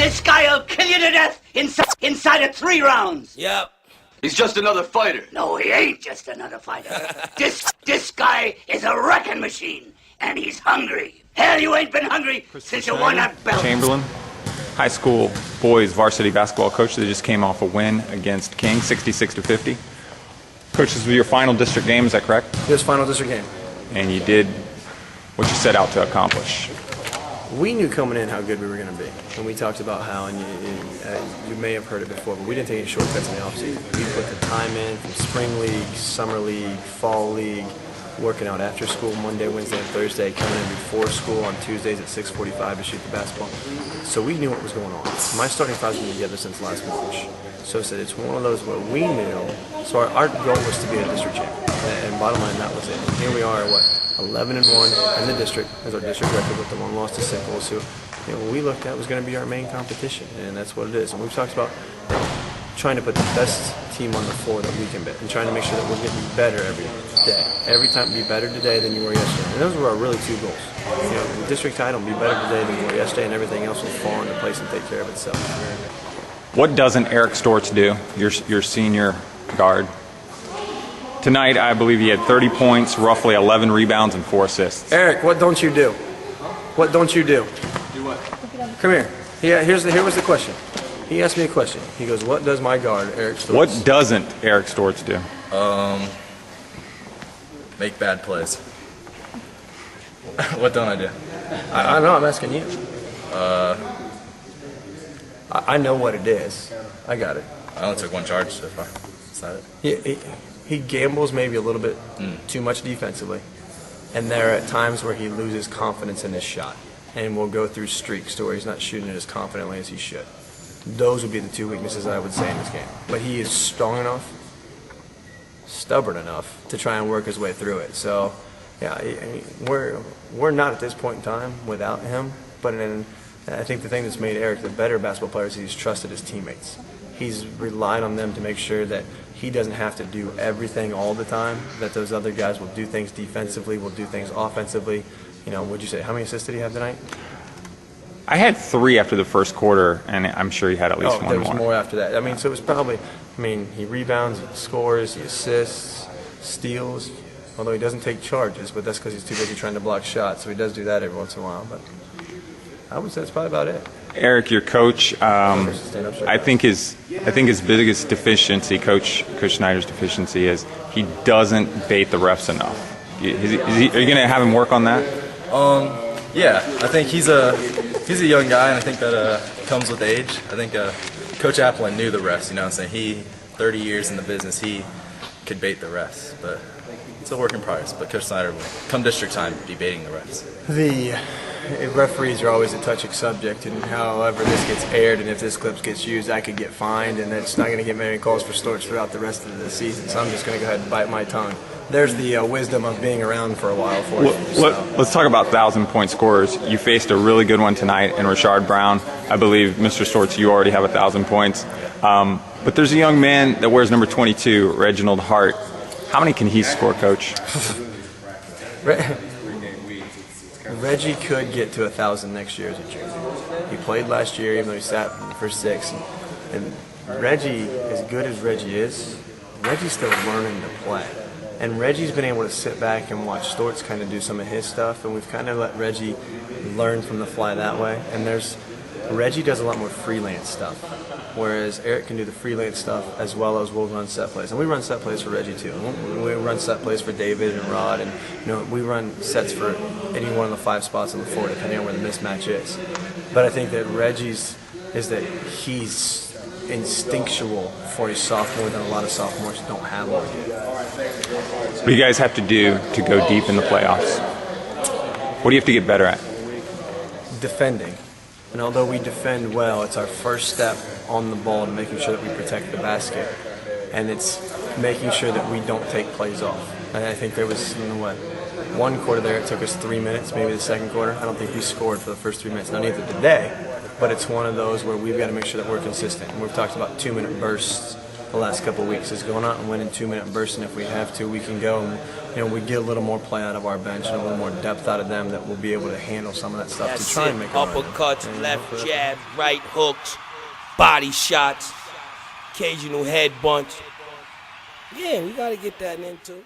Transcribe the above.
This guy'll kill you to death inside of 3 rounds. Yep. He's just another fighter. No, he ain't just another fighter. This guy is a wrecking machine, and he's hungry. Hell, you ain't been hungry since you won that belt. Chamberlain High School boys varsity basketball coach that just came off a win against King, 66-50. Coach, this was your final district game, is that correct? This final district game. And you did what you set out to accomplish. We knew coming in how good we were going to be. And we talked about how, and you may have heard it before, but we didn't take any shortcuts in the offseason. We put the time in from spring league, summer league, fall league, working out after school Monday, Wednesday, and Thursday, coming in before school on Tuesdays at 6:45 to shoot the basketball. So we knew what was going on. My starting five's been together since last March. So I said it's one of those where we knew. So our goal was to be a district champion. And bottom line, that was it. And here we are, 11-1 in the district as our district record with the one loss to Sickles, who we looked at was going to be our main competition, and that's what it is. And we've talked about trying to put the best team on the floor that we can be, and trying to make sure that we're getting better every day. Every time, be better today than you were yesterday. And those were our really 2 goals. The district title, be better today than you were yesterday, and everything else will fall into place and take care of itself. What doesn't Eric Stortz do, your senior guard? Tonight, I believe he had 30 points, roughly 11 rebounds, and 4 assists. Eric, what don't you do? What don't you do? Do what? Come here. Here was the question. He asked me a question. He goes, what does my guard, Eric Stortz? What doesn't Eric Stortz do? Make bad plays. What don't I do? I know, I'm asking you. I know what it is. I got it. I only took 1 charge so far. Is that it? He gambles maybe a little bit too much defensively, and there are at times where he loses confidence in his shot, and will go through streaks to where he's not shooting it as confidently as he should. Those would be the 2 weaknesses I would say in this game. But he is strong enough, stubborn enough to try and work his way through it. So, yeah, we're not at this point in time without him. But I think the thing that's made Eric the better basketball player is he's trusted his teammates. He's relied on them to make sure that he doesn't have to do everything all the time, that those other guys will do things defensively, will do things offensively. What'd you say? How many assists did he have tonight? I had 3 after the first quarter, and I'm sure he had at least 1 more. There was more after that. So it was probably, he rebounds, he scores, he assists, steals, although he doesn't take charges, but that's because he's too busy trying to block shots, so he does do that every once in a while. But I would say that's probably about it. Eric, your coach, I think his biggest deficiency, Coach Snyder's deficiency, is he doesn't bait the refs enough. Are you going to have him work on that? Yeah, I think he's a young guy, and I think that comes with age. I think Coach Applin knew the refs. You know what I'm saying? He, 30 years in the business, he could bait the refs, but it's a work in progress. But Coach Snyder will, come district time, be baiting the refs. The referees are always a touchy subject, and however this gets aired and if this clip gets used, I could get fined, and it's not going to get many calls for Stortz throughout the rest of the season, so I'm just going to go ahead and bite my tongue. There's the wisdom of being around for a while for you. Let's talk about 1,000-point scorers. You faced a really good one tonight in Rashard Brown. I believe, Mr. Stortz, you already have 1,000 points. But there's a young man that wears number 22, Reginald Hart. How many can he score, Coach? Reggie could get to 1,000 next year as a junior. He played last year, even though he sat for 6. And Reggie, as good as Reggie is, Reggie's still learning to play. And Reggie's been able to sit back and watch Stortz kind of do some of his stuff, and we've kind of let Reggie learn from the fly that way. And Reggie does a lot more freelance stuff, whereas Eric can do the freelance stuff as well as we'll run set plays. And we run set plays for Reggie too. We run set plays for David and Rod, and we run sets for any one of the 5 spots on the floor depending on where the mismatch is. But I think that Reggie's is that he's instinctual for a sophomore that a lot of sophomores don't have on yet. What do you guys have to do to go deep in the playoffs? What do you have to get better at? Defending. And although we defend well, it's our first step on the ball to making sure that we protect the basket. And it's making sure that we don't take plays off. And I think there was, one quarter there, it took us 3 minutes, maybe the second quarter. I don't think we scored for the first 3 minutes. Now, neither did they, but it's one of those where we've got to make sure that we're consistent. And we've talked about 2-minute bursts the last couple of weeks is going out and winning 2-minute bursts, and if we have to, we can go and we get a little more play out of our bench and a little more depth out of them that will be able to handle some of that stuff to try and make it right. Uppercuts, left jab, right hooks, body shots, occasional head bunts. Yeah, we got to get that in too.